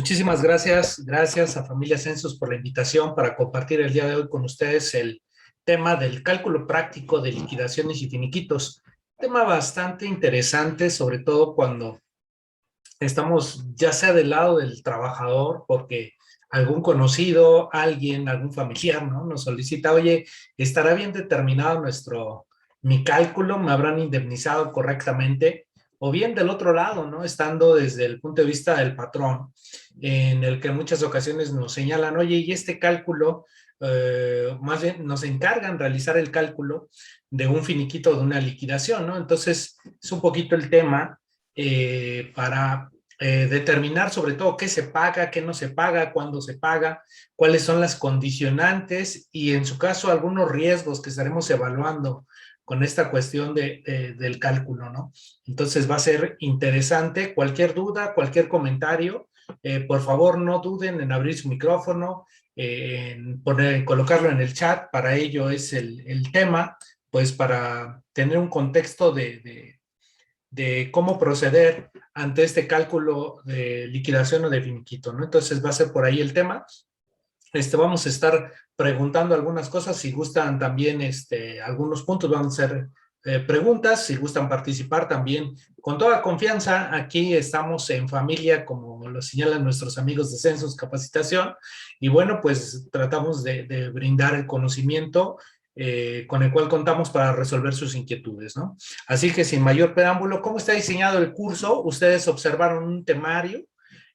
Muchísimas gracias. Gracias a Familia Census por la invitación para compartir el día de hoy con ustedes el tema del cálculo práctico de liquidaciones y finiquitos. Tema bastante interesante, sobre todo cuando estamos ya sea del lado del trabajador, porque algún conocido, alguien, algún familiar, ¿no? Nos solicita, oye, ¿estará bien determinado mi cálculo? ¿Me habrán indemnizado correctamente? O bien del otro lado, ¿no? Estando desde el punto de vista del patrón, en el que en muchas ocasiones nos señalan, oye, y este cálculo, más bien nos encargan realizar el cálculo de un finiquito de una liquidación, ¿no? Entonces, es un poquito el tema para determinar sobre todo qué se paga, qué no se paga, cuándo se paga, cuáles son las condicionantes y en su caso algunos riesgos que estaremos evaluando con esta cuestión del cálculo, ¿no? Entonces va a ser interesante. Cualquier duda, cualquier comentario, por favor no duden en abrir su micrófono, en colocarlo en el chat. Para ello es el tema, pues para tener un contexto de cómo proceder ante este cálculo de liquidación o de finiquito, ¿no? Entonces va a ser por ahí el tema. Vamos a estar preguntando algunas cosas, si gustan también algunos puntos, vamos a hacer preguntas, si gustan participar también con toda confianza. Aquí estamos en familia, como lo señalan nuestros amigos de Census Capacitación, y bueno, pues tratamos de brindar el conocimiento con el cual contamos para resolver sus inquietudes, ¿no? Así que sin mayor preámbulo, ¿cómo está diseñado el curso? Ustedes observaron un temario.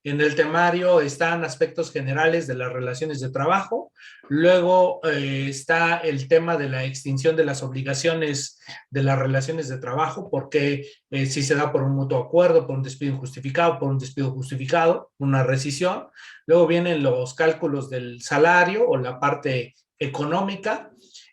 En el temario están aspectos generales de las relaciones de trabajo. Luego está el tema de la extinción de las obligaciones de las relaciones de trabajo, porque si se da por un mutuo acuerdo, por un despido injustificado, por un despido justificado, una rescisión. Luego vienen los cálculos del salario o la parte económica,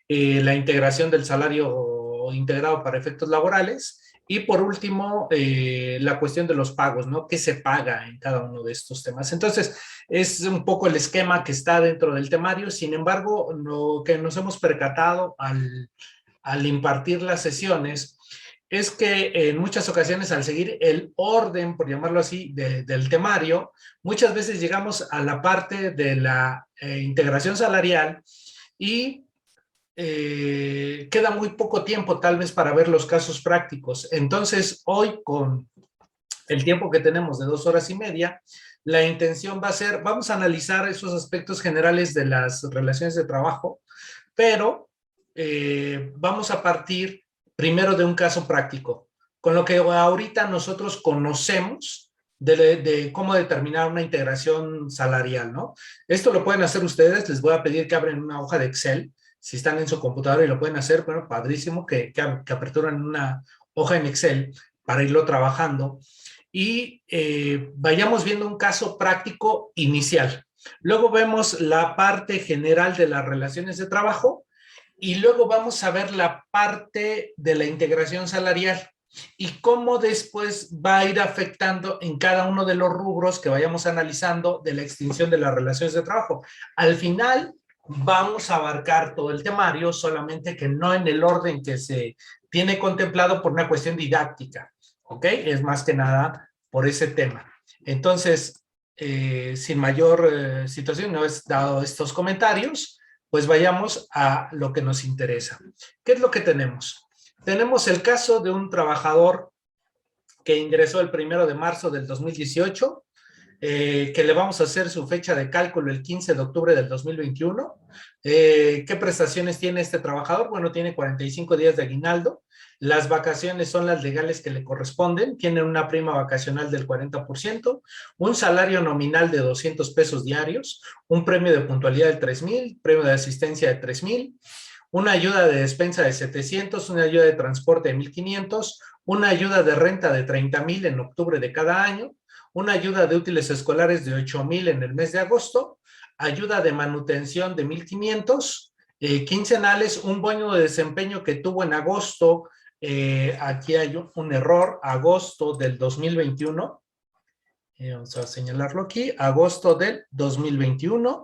la integración del salario integrado para efectos laborales. Y por último, la cuestión de los pagos, ¿no? ¿Qué se paga en cada uno de estos temas? Entonces, es un poco el esquema que está dentro del temario. Sin embargo, lo que nos hemos percatado al impartir las sesiones es que en muchas ocasiones, al seguir el orden, por llamarlo así, del temario, muchas veces llegamos a la parte de la integración salarial y queda muy poco tiempo tal vez para ver los casos prácticos. Entonces, hoy con el tiempo que tenemos de 2 horas y media, la intención va a ser, vamos a analizar esos aspectos generales de las relaciones de trabajo, pero vamos a partir primero de un caso práctico, con lo que ahorita nosotros conocemos de cómo determinar una integración salarial, ¿no? Esto lo pueden hacer ustedes, les voy a pedir que abren una hoja de Excel. Si están en su computadora y lo pueden hacer, bueno, padrísimo que aperturan una hoja en Excel para irlo trabajando y vayamos viendo un caso práctico inicial. Luego vemos la parte general de las relaciones de trabajo y luego vamos a ver la parte de la integración salarial y cómo después va a ir afectando en cada uno de los rubros que vayamos analizando de la extinción de las relaciones de trabajo. Al final, vamos a abarcar todo el temario, solamente que no en el orden que se tiene contemplado por una cuestión didáctica, ¿ok? Es más que nada por ese tema. Entonces, sin mayor situación, una vez dado estos comentarios, pues vayamos a lo que nos interesa. ¿Qué es lo que tenemos? Tenemos el caso de un trabajador que ingresó el 1 de marzo del 2018, que le vamos a hacer su fecha de cálculo el 15 de octubre del 2021. ¿Qué prestaciones tiene este trabajador? Bueno, tiene 45 días de aguinaldo. Las vacaciones son las legales que le corresponden. Tiene una prima vacacional del 40%, un salario nominal de 200 pesos diarios, un premio de puntualidad de 3,000, premio de asistencia de 3,000, una ayuda de despensa de 700, una ayuda de transporte de 1,500, una ayuda de renta de 30,000 en octubre de cada año, una ayuda de útiles escolares de 8,000 en el mes de agosto, ayuda de manutención de 1,500, quincenales, un bono de desempeño que tuvo en agosto, aquí hay un error, agosto del 2021, vamos a señalarlo aquí, agosto del 2021,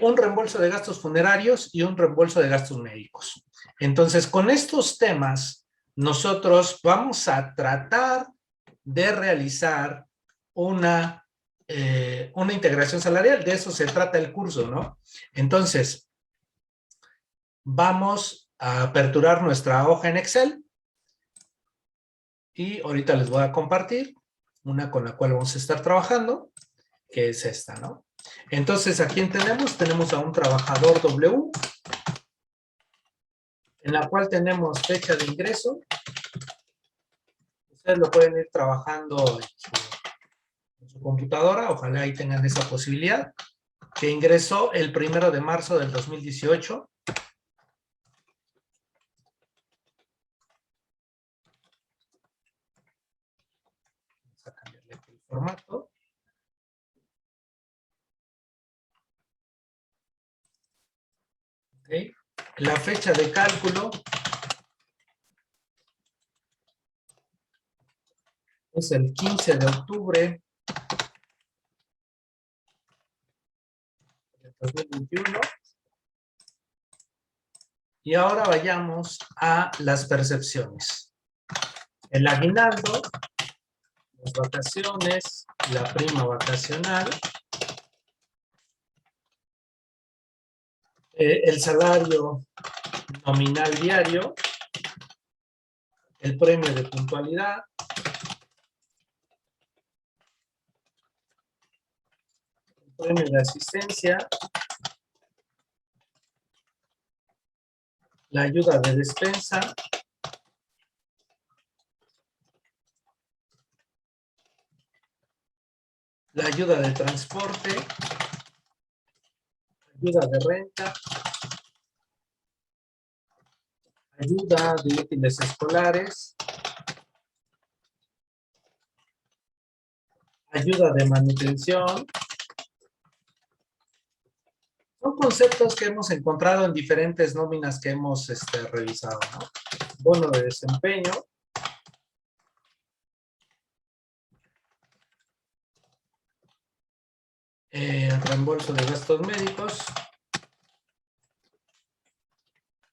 un reembolso de gastos funerarios y un reembolso de gastos médicos. Entonces, con estos temas, nosotros vamos a tratar de realizar una una integración salarial. De eso se trata el curso, ¿no? Entonces, vamos a aperturar nuestra hoja en Excel y ahorita les voy a compartir una con la cual vamos a estar trabajando, que es esta, ¿no? Entonces, ¿a quién tenemos? Tenemos a un trabajador W, en la cual tenemos fecha de ingreso. Ustedes lo pueden ir trabajando en su computadora, ojalá ahí tengan esa posibilidad, que ingresó el 1 de marzo del 2018. Vamos a cambiarle aquí el formato. Okay. La fecha de cálculo es el 15 de octubre del 2021. Y ahora vayamos a las percepciones. El aguinaldo, las vacaciones, la prima vacacional, el salario nominal diario, el premio de puntualidad, el premio de asistencia, la ayuda de despensa, la ayuda de transporte, ayuda de renta, ayuda de útiles escolares, ayuda de manutención. Son conceptos que hemos encontrado en diferentes nóminas que hemos revisado, ¿no? Bono de desempeño, reembolso de gastos médicos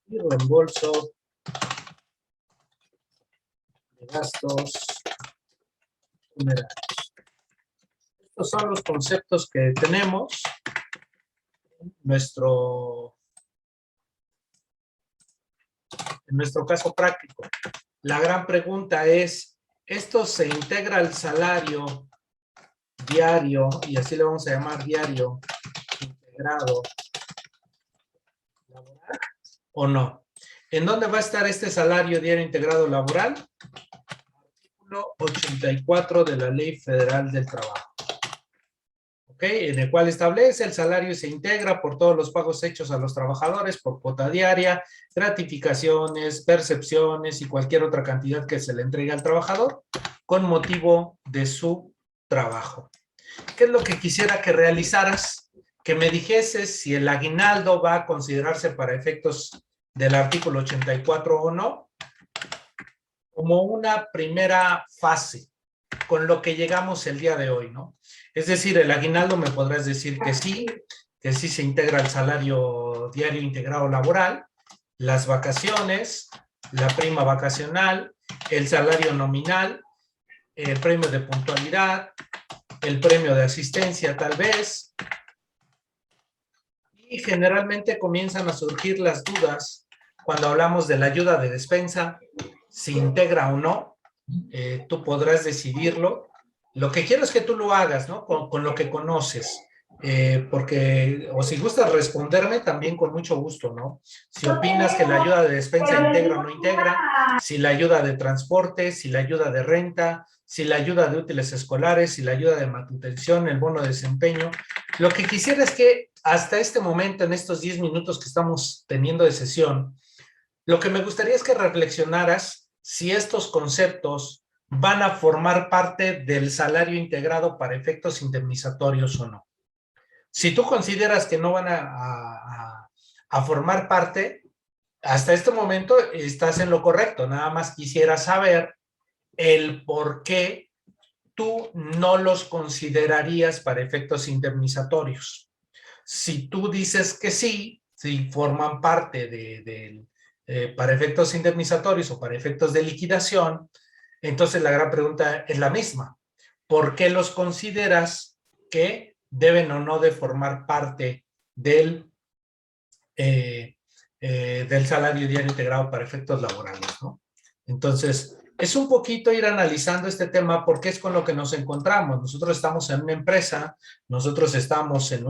y reembolso de gastos funerarios. Estos son los conceptos que tenemos en nuestro caso práctico. La gran pregunta es, ¿esto se integra al salario diario, y así le vamos a llamar diario integrado laboral, o no? ¿En dónde va a estar este salario diario integrado laboral? Artículo 84 de la Ley Federal del Trabajo. ¿Ok? En el cual establece el salario se integra por todos los pagos hechos a los trabajadores por cuota diaria, gratificaciones, percepciones y cualquier otra cantidad que se le entregue al trabajador con motivo de su trabajo. ¿Qué es lo que quisiera que realizaras? Que me dijeses si el aguinaldo va a considerarse para efectos del artículo 84 o no, como una primera fase con lo que llegamos el día de hoy, ¿no? Es decir, el aguinaldo me podrás decir que sí se integra al salario diario integrado laboral, las vacaciones, la prima vacacional, el salario nominal, el premio de puntualidad, el premio de asistencia tal vez, y generalmente comienzan a surgir las dudas cuando hablamos de la ayuda de despensa, si integra o no. Tú podrás decidirlo. Lo que quiero es que tú lo hagas, ¿no? Con lo que conoces. Porque, o si gustas responderme, también con mucho gusto, ¿no? Si opinas que la ayuda de despensa integra o no integra, si la ayuda de transporte, si la ayuda de renta, si la ayuda de útiles escolares, si la ayuda de manutención, el bono de desempeño. Lo que quisiera es que hasta este momento, en estos 10 minutos que estamos teniendo de sesión, lo que me gustaría es que reflexionaras si estos conceptos van a formar parte del salario integrado para efectos indemnizatorios o no. Si tú consideras que no van a formar parte, hasta este momento estás en lo correcto. Nada más quisiera saber el por qué tú no los considerarías para efectos indemnizatorios. Si tú dices que sí, si forman parte para efectos indemnizatorios o para efectos de liquidación, entonces la gran pregunta es la misma. ¿Por qué los consideras que deben o no de formar parte del salario diario integrado para efectos laborales, ¿no? Entonces, es un poquito ir analizando este tema porque es con lo que nos encontramos. Nosotros estamos en una empresa, nosotros estamos en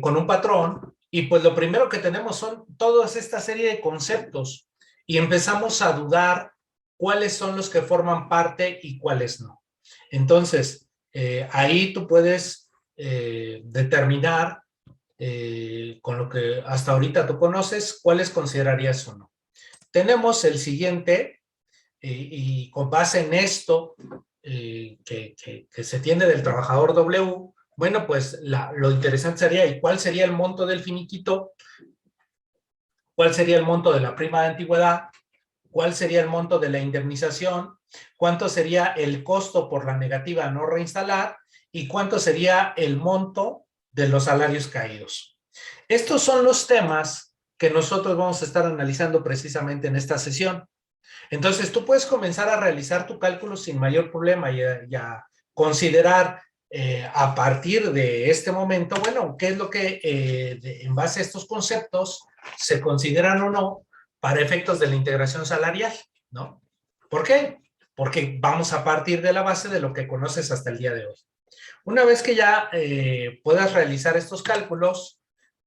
con un patrón y pues lo primero que tenemos son toda esta serie de conceptos y empezamos a dudar cuáles son los que forman parte y cuáles no. Entonces, ahí tú puedes determinar con lo que hasta ahorita tú conoces, cuáles considerarías o no. Tenemos el siguiente, y con base en esto que se tiene del trabajador W, bueno, pues lo interesante sería, ¿y cuál sería el monto del finiquito? ¿Cuál sería el monto de la prima de antigüedad? ¿Cuál sería el monto de la indemnización? ¿Cuánto sería el costo por la negativa a no reinstalar? ¿Y cuánto sería el monto de los salarios caídos? Estos son los temas que nosotros vamos a estar analizando precisamente en esta sesión. Entonces, tú puedes comenzar a realizar tu cálculo sin mayor problema y a considerar a partir de este momento, bueno, qué es lo que en base a estos conceptos se consideran o no para efectos de la integración salarial, ¿no? ¿Por qué? Porque vamos a partir de la base de lo que conoces hasta el día de hoy. Una vez que ya puedas realizar estos cálculos,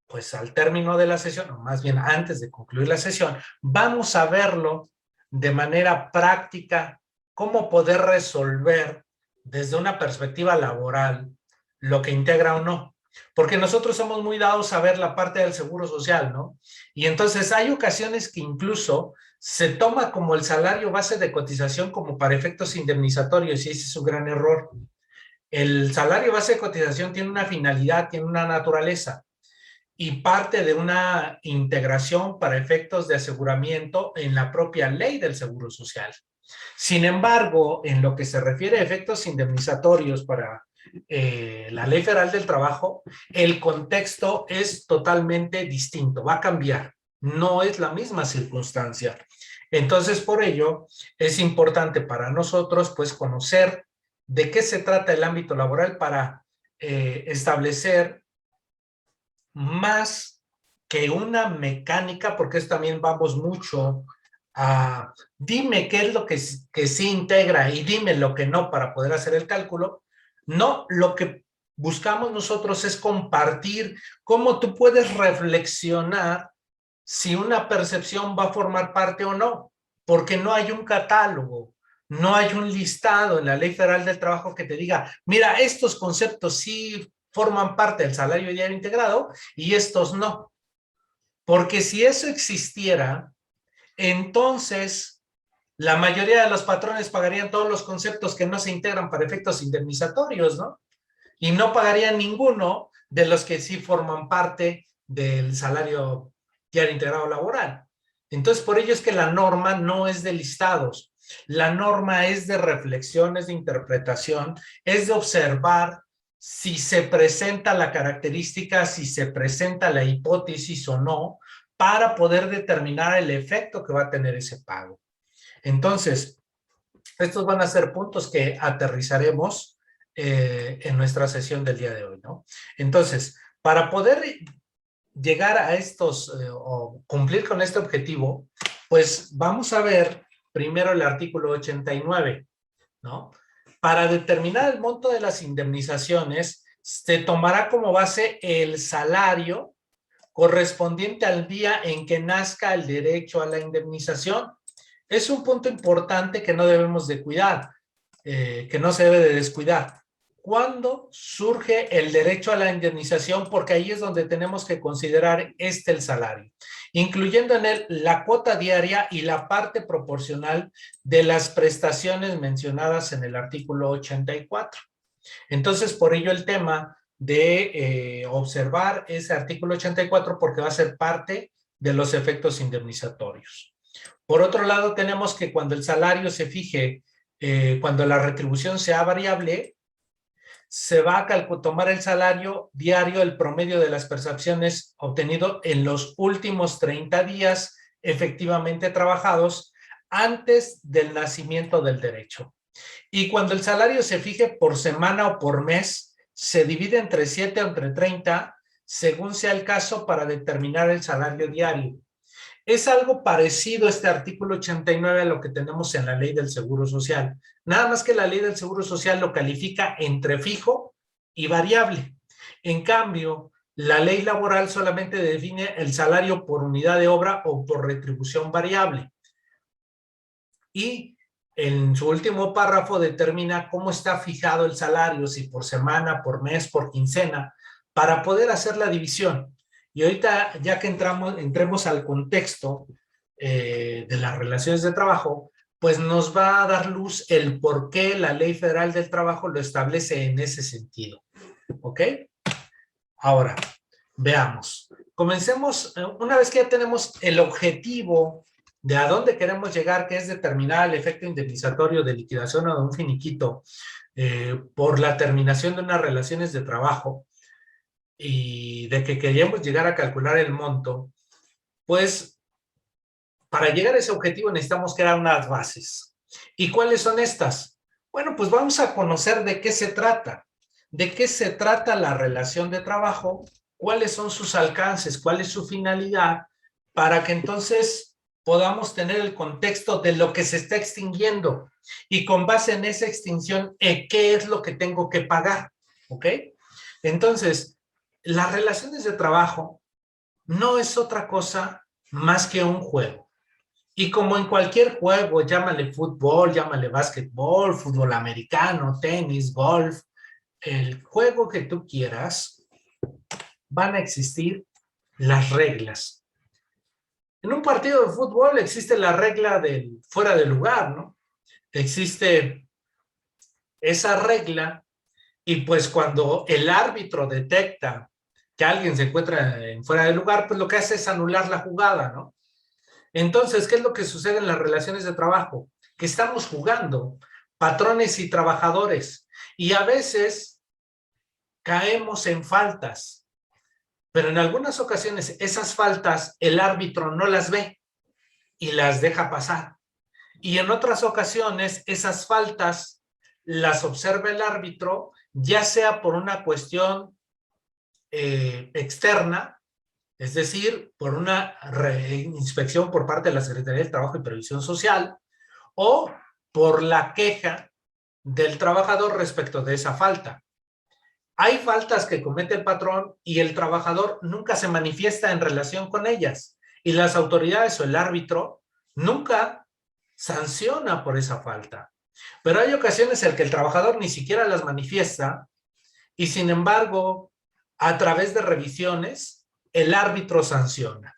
pues al término de la sesión, o más bien antes de concluir la sesión, vamos a verlo de manera práctica, cómo poder resolver desde una perspectiva laboral lo que integra o no. Porque nosotros somos muy dados a ver la parte del seguro social, ¿no? Y entonces hay ocasiones que incluso se toma como el salario base de cotización como para efectos indemnizatorios y ese es un gran error. El salario base de cotización tiene una finalidad, tiene una naturaleza y parte de una integración para efectos de aseguramiento en la propia ley del Seguro Social. Sin embargo, en lo que se refiere a efectos indemnizatorios para la Ley Federal del Trabajo, el contexto es totalmente distinto, va a cambiar, no es la misma circunstancia. Entonces, por ello, es importante para nosotros, pues, conocer de qué se trata el ámbito laboral para establecer más que una mecánica, porque eso también vamos mucho a dime qué es lo que sí integra y dime lo que no para poder hacer el cálculo. No, lo que buscamos nosotros es compartir cómo tú puedes reflexionar si una percepción va a formar parte o no, porque no hay un catálogo, no hay un listado en la Ley Federal del Trabajo que te diga, mira, estos conceptos sí forman parte del salario diario integrado y estos no. Porque si eso existiera, entonces la mayoría de los patrones pagarían todos los conceptos que no se integran para efectos indemnizatorios, ¿no? Y no pagarían ninguno de los que sí forman parte del salario diario integrado laboral. Entonces, por ello es que la norma no es de listados. La norma es de reflexiones, de interpretación, es de observar si se presenta la característica, si se presenta la hipótesis o no, para poder determinar el efecto que va a tener ese pago. Entonces, estos van a ser puntos que aterrizaremos en nuestra sesión del día de hoy, ¿no? Entonces, para poder llegar a estos o cumplir con este objetivo, pues vamos a ver primero el artículo 89, ¿no? Para determinar el monto de las indemnizaciones, se tomará como base el salario correspondiente al día en que nazca el derecho a la indemnización. Es un punto importante que no debemos de cuidar, que no se debe de descuidar. ¿Cuándo surge el derecho a la indemnización? Porque ahí es donde tenemos que considerar el salario, incluyendo en él la cuota diaria y la parte proporcional de las prestaciones mencionadas en el artículo 84. Entonces, por ello el tema de observar ese artículo 84 porque va a ser parte de los efectos indemnizatorios. Por otro lado, tenemos que cuando el salario se fije, cuando la retribución sea variable, se va a tomar el salario diario, el promedio de las prestaciones obtenido en los últimos 30 días efectivamente trabajados antes del nacimiento del derecho. Y cuando el salario se fije por semana o por mes, se divide entre 7 o entre 30, según sea el caso, para determinar el salario diario. Es algo parecido este artículo 89 a lo que tenemos en la ley del Seguro Social. Nada más que la ley del Seguro Social lo califica entre fijo y variable. En cambio, la ley laboral solamente define el salario por unidad de obra o por retribución variable. Y en su último párrafo determina cómo está fijado el salario, si por semana, por mes, por quincena, para poder hacer la división. Y ahorita, ya que entremos al contexto de las relaciones de trabajo, pues nos va a dar luz el por qué la Ley Federal del Trabajo lo establece en ese sentido. ¿Ok? Ahora, veamos. Comencemos, una vez que ya tenemos el objetivo de a dónde queremos llegar, que es determinar el efecto indemnizatorio de liquidación o de un finiquito por la terminación de unas relaciones de trabajo y de que queríamos llegar a calcular el monto, pues para llegar a ese objetivo necesitamos crear unas bases. ¿Y cuáles son estas? Bueno, pues vamos a conocer de qué se trata. ¿De qué se trata la relación de trabajo? ¿Cuáles son sus alcances? ¿Cuál es su finalidad? Para que entonces podamos tener el contexto de lo que se está extinguiendo y con base en esa extinción, ¿qué es lo que tengo que pagar? ¿Ok? Entonces, las relaciones de trabajo no es otra cosa más que un juego. Y como en cualquier juego, llámale fútbol, llámale básquetbol, fútbol americano, tenis, golf, el juego que tú quieras, van a existir las reglas. En un partido de fútbol existe la regla del fuera de lugar, ¿no? Existe esa regla y pues cuando el árbitro detecta que alguien se encuentra en fuera de lugar, pues lo que hace es anular la jugada, ¿no? Entonces, ¿qué es lo que sucede en las relaciones de trabajo? Que estamos jugando patrones y trabajadores y a veces caemos en faltas, pero en algunas ocasiones esas faltas el árbitro no las ve y las deja pasar. Y en otras ocasiones esas faltas las observa el árbitro, ya sea por una cuestión externa, es decir, por una inspección por parte de la Secretaría del Trabajo y Previsión Social, o por la queja del trabajador respecto de esa falta. Hay faltas que comete el patrón y el trabajador nunca se manifiesta en relación con ellas, y las autoridades o el árbitro nunca sanciona por esa falta. Pero hay ocasiones en que el trabajador ni siquiera las manifiesta y sin embargo, a través de revisiones, el árbitro sanciona.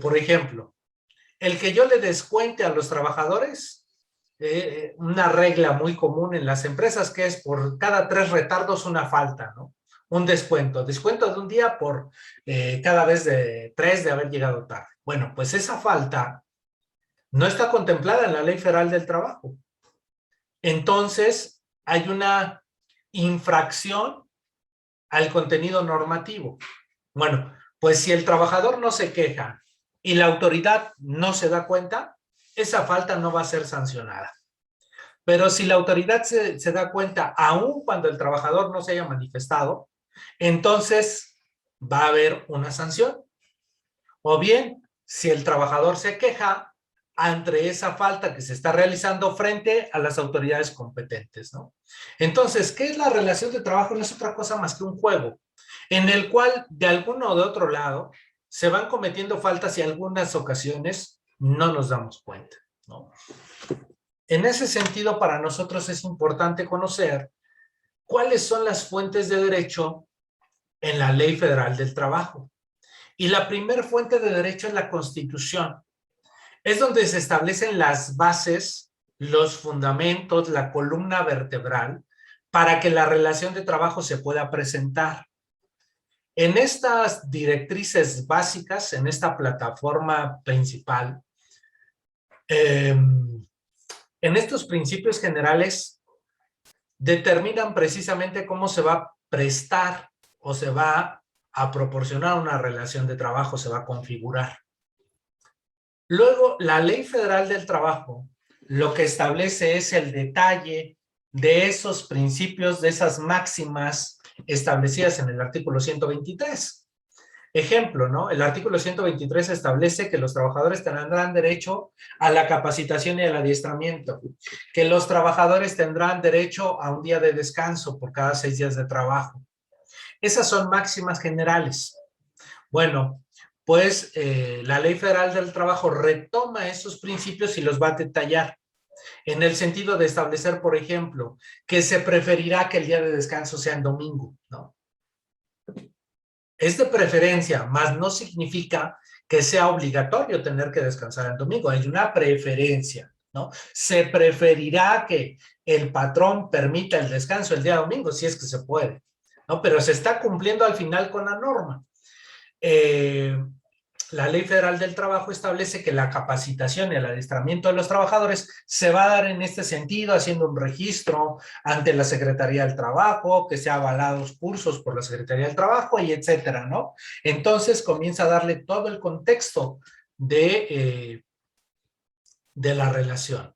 Por ejemplo, el que yo le descuente a los trabajadores, una regla muy común en las empresas que es por cada 3 retardos una falta, ¿no? Un descuento de un día por cada vez de 3 de haber llegado tarde. Bueno, pues esa falta no está contemplada en la Ley Federal del Trabajo. Entonces, hay una infracción al contenido normativo. Bueno, pues si el trabajador no se queja y la autoridad no se da cuenta, esa falta no va a ser sancionada. Pero si la autoridad se da cuenta, aun cuando el trabajador no se haya manifestado, entonces va a haber una sanción. O bien, si el trabajador se queja ante esa falta que se está realizando frente a las autoridades competentes, ¿no? Entonces, ¿qué es la relación de trabajo? No es otra cosa más que un juego en el cual de alguno o de otro lado se van cometiendo faltas y en algunas ocasiones no nos damos cuenta, ¿no? En ese sentido, para nosotros es importante conocer cuáles son las fuentes de derecho en la Ley Federal del Trabajo. Y la primera fuente de derecho es la Constitución. Es donde se establecen las bases, los fundamentos, la columna vertebral para que la relación de trabajo se pueda presentar. En estas directrices básicas, en esta plataforma principal, en estos principios generales determinan precisamente cómo se va a prestar o se va a proporcionar una relación de trabajo, se va a configurar. Luego, la Ley Federal del Trabajo lo que establece es el detalle de esos principios, de esas máximas establecidas en el artículo 123. Ejemplo, ¿no? El artículo 123 establece que los trabajadores tendrán derecho a la capacitación y al adiestramiento, que los trabajadores tendrán derecho a un día de descanso por cada 6 días de trabajo. Esas son máximas generales. Bueno, pues la Ley Federal del Trabajo retoma esos principios y los va a detallar en el sentido de establecer, por ejemplo, que se preferirá que el día de descanso sea en domingo, ¿no? Es de preferencia, más no significa que sea obligatorio tener que descansar el domingo. Hay una preferencia, ¿no? Se preferirá que el patrón permita el descanso el día domingo, si es que se puede, ¿no? Pero se está cumpliendo al final con la norma. La Ley Federal del Trabajo establece que la capacitación y el adiestramiento de los trabajadores se va a dar en este sentido, haciendo un registro ante la Secretaría del Trabajo, que sea avalados cursos por la Secretaría del Trabajo y etcétera, ¿no? Entonces comienza a darle todo el contexto de la relación.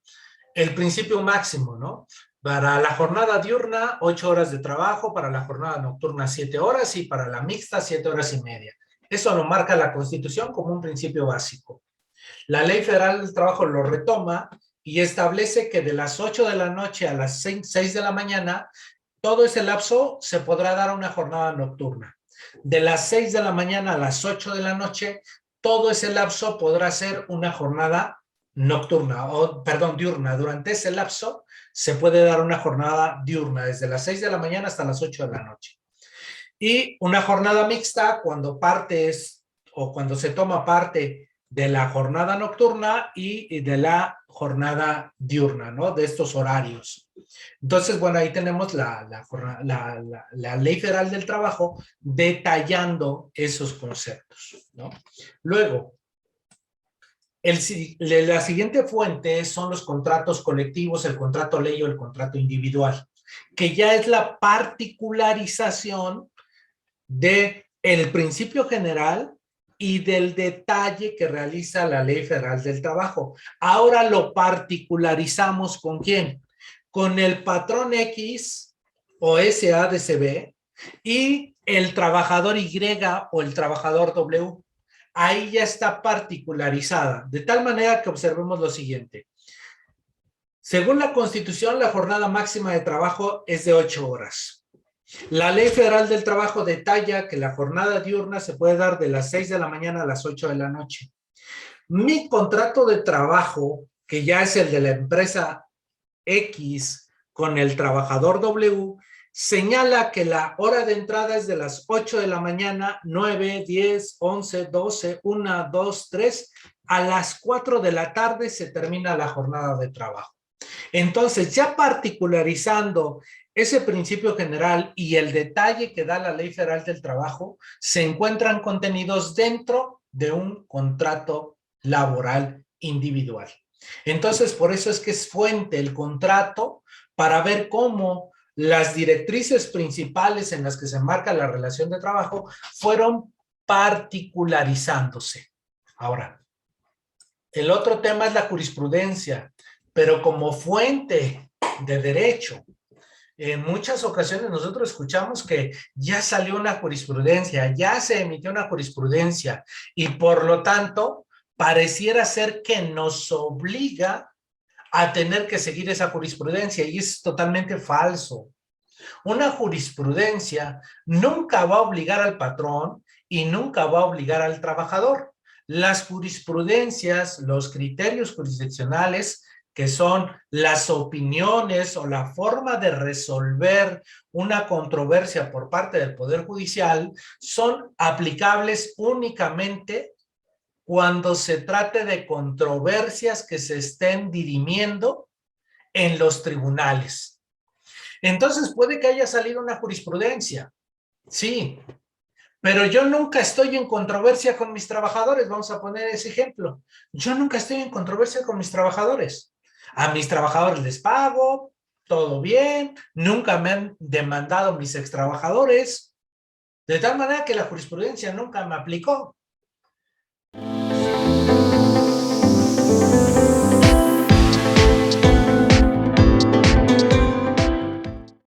El principio máximo, ¿no? Para la jornada diurna, 8 horas de trabajo, para la jornada nocturna, 7 horas y para la mixta, 7 horas y media. Eso lo marca la Constitución como un principio básico. La Ley Federal del Trabajo lo retoma y establece que de las 8 de la noche a las 6 de la mañana, todo ese lapso se podrá dar una jornada nocturna. De las 6 de la mañana a las 8 de la noche, todo ese lapso podrá ser una jornada nocturna, o perdón, diurna. Durante ese lapso se puede dar una jornada diurna, desde las 6 de la mañana hasta las 8 de la noche. Y una jornada mixta cuando partes o cuando se toma parte de la jornada nocturna y de la jornada diurna, ¿no? De estos horarios. Entonces, bueno, ahí tenemos la Ley Federal del Trabajo detallando esos conceptos, ¿no? Luego, la siguiente fuente son los contratos colectivos, el contrato ley o el contrato individual, que ya es la particularización del principio general y del detalle que realiza la Ley Federal del Trabajo. Ahora lo particularizamos ¿con quién? Con el patrón X o SADCB y el trabajador Y o el trabajador W. Ahí ya está particularizada, de tal manera que observemos lo siguiente. Según la Constitución, la jornada máxima de trabajo es de 8 horas. La Ley Federal del Trabajo detalla que la jornada diurna se puede dar de las 6 de la mañana a las 8 de la noche. Mi contrato de trabajo, que ya es el de la empresa X con el trabajador W, señala que la hora de entrada es de las 8 de la mañana, 9, 10, 11, 12, 1, 2, 3, a las 4 de la tarde se termina la jornada de trabajo. Entonces, ya particularizando ese principio general y el detalle que da la Ley Federal del Trabajo, se encuentran contenidos dentro de un contrato laboral individual. Entonces, por eso es que es fuente el contrato para ver cómo las directrices principales en las que se marca la relación de trabajo fueron particularizándose. Ahora, el otro tema es la jurisprudencia, pero como fuente de derecho. En muchas ocasiones nosotros escuchamos que ya salió una jurisprudencia, ya se emitió una jurisprudencia y por lo tanto pareciera ser que nos obliga a tener que seguir esa jurisprudencia y es totalmente falso. Una jurisprudencia nunca va a obligar al patrón y nunca va a obligar al trabajador. Las jurisprudencias, los criterios jurisdiccionales, que son las opiniones o la forma de resolver una controversia por parte del Poder Judicial, son aplicables únicamente cuando se trate de controversias que se estén dirimiendo en los tribunales. Entonces puede que haya salido una jurisprudencia, sí, pero yo nunca estoy en controversia con mis trabajadores, vamos a poner ese ejemplo. Yo nunca estoy en controversia con mis trabajadores. A mis trabajadores les pago, todo bien, nunca me han demandado mis extrabajadores, de tal manera que la jurisprudencia nunca me aplicó.